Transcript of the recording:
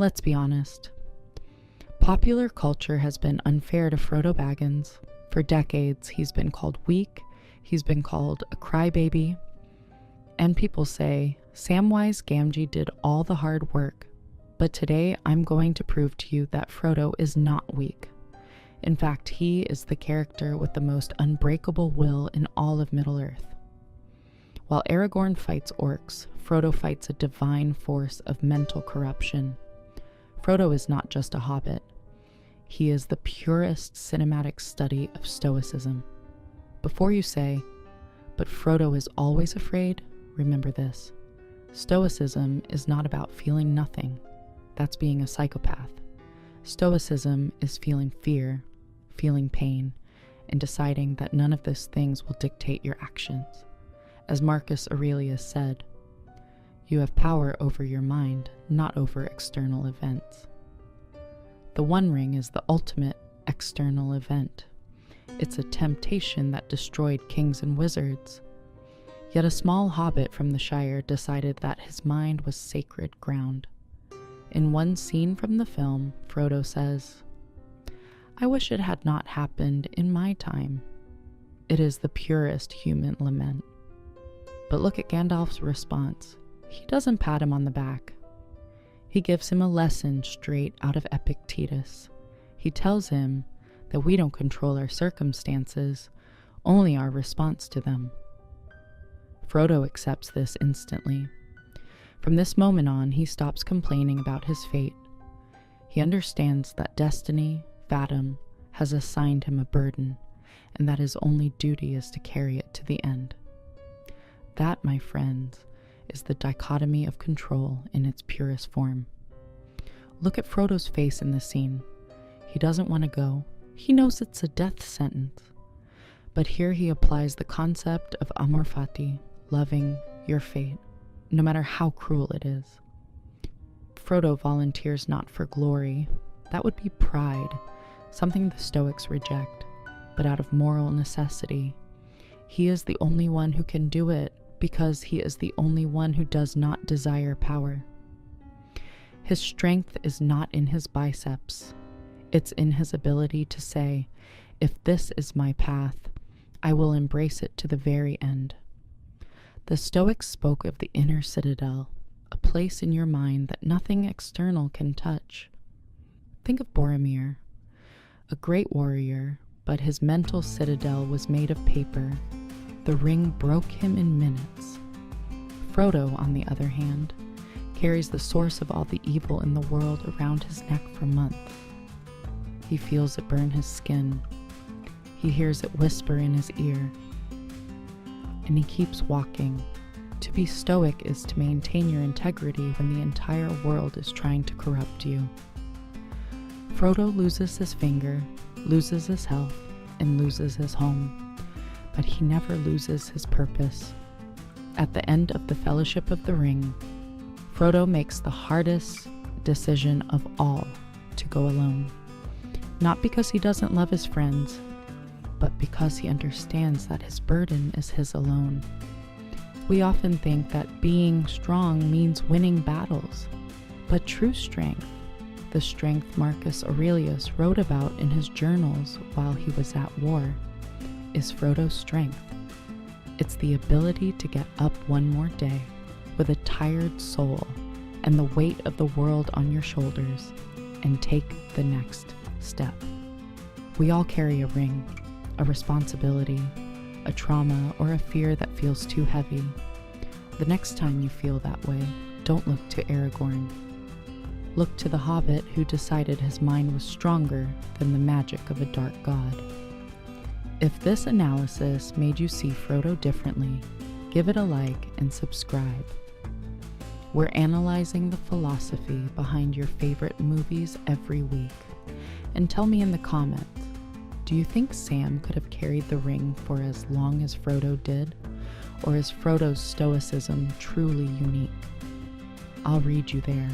Let's be honest. Popular culture has been unfair to Frodo Baggins. For decades, he's been called weak, he's been called a crybaby, and people say, Samwise Gamgee did all the hard work, but today I'm going to prove to you that Frodo is not weak. In fact, he is the character with the most unbreakable will in all of Middle-earth. While Aragorn fights orcs, Frodo fights a divine force of mental corruption. Frodo is not just a hobbit. He is the purest cinematic study of Stoicism. Before you say, but Frodo is always afraid, remember this. Stoicism is not about feeling nothing. That's being a psychopath. Stoicism is feeling fear, feeling pain, and deciding that none of those things will dictate your actions. As Marcus Aurelius said, you have power over your mind, not over external events. The One Ring is the ultimate external event. It's a temptation that destroyed kings and wizards. Yet a small hobbit from the Shire decided that his mind was sacred ground. In one scene from the film, Frodo says, I wish it had not happened in my time. It is the purest human lament. But look at Gandalf's response. He doesn't pat him on the back. He gives him a lesson straight out of Epictetus. He tells him that we don't control our circumstances, only our response to them. Frodo accepts this instantly. From this moment on, he stops complaining about his fate. He understands that destiny, Fatum, has assigned him a burden, and that his only duty is to carry it to the end. That, my friends, is the dichotomy of control in its purest form. Look at Frodo's face in this scene. He doesn't want to go. He knows it's a death sentence. But here he applies the concept of amor fati, loving your fate, no matter how cruel it is. Frodo volunteers not for glory. That would be pride, something the Stoics reject, but out of moral necessity. He is the only one who can do it because he is the only one who does not desire power. His strength is not in his biceps. It's in his ability to say, if this is my path, I will embrace it to the very end. The Stoics spoke of the inner citadel, a place in your mind that nothing external can touch. Think of Boromir, a great warrior, but his mental citadel was made of paper. The ring broke him in minutes. Frodo, on the other hand, carries the source of all the evil in the world around his neck for months. He feels it burn his skin. He hears it whisper in his ear. And he keeps walking. To be stoic is to maintain your integrity when the entire world is trying to corrupt you. Frodo loses his finger, loses his health, and loses his home. But he never loses his purpose. At the end of the Fellowship of the Ring, Frodo makes the hardest decision of all to go alone. Not because he doesn't love his friends, but because he understands that his burden is his alone. We often think that being strong means winning battles, but true strength, the strength Marcus Aurelius wrote about in his journals while he was at war, is Frodo's strength. It's the ability to get up one more day with a tired soul and the weight of the world on your shoulders and take the next step. We all carry a ring, a responsibility, a trauma, or a fear that feels too heavy. The next time you feel that way, don't look to Aragorn. Look to the hobbit who decided his mind was stronger than the magic of a dark god. If this analysis made you see Frodo differently, give it a like and subscribe. We're analyzing the philosophy behind your favorite movies every week. And tell me in the comments, do you think Sam could have carried the ring for as long as Frodo did? Or is Frodo's stoicism truly unique? I'll read you there.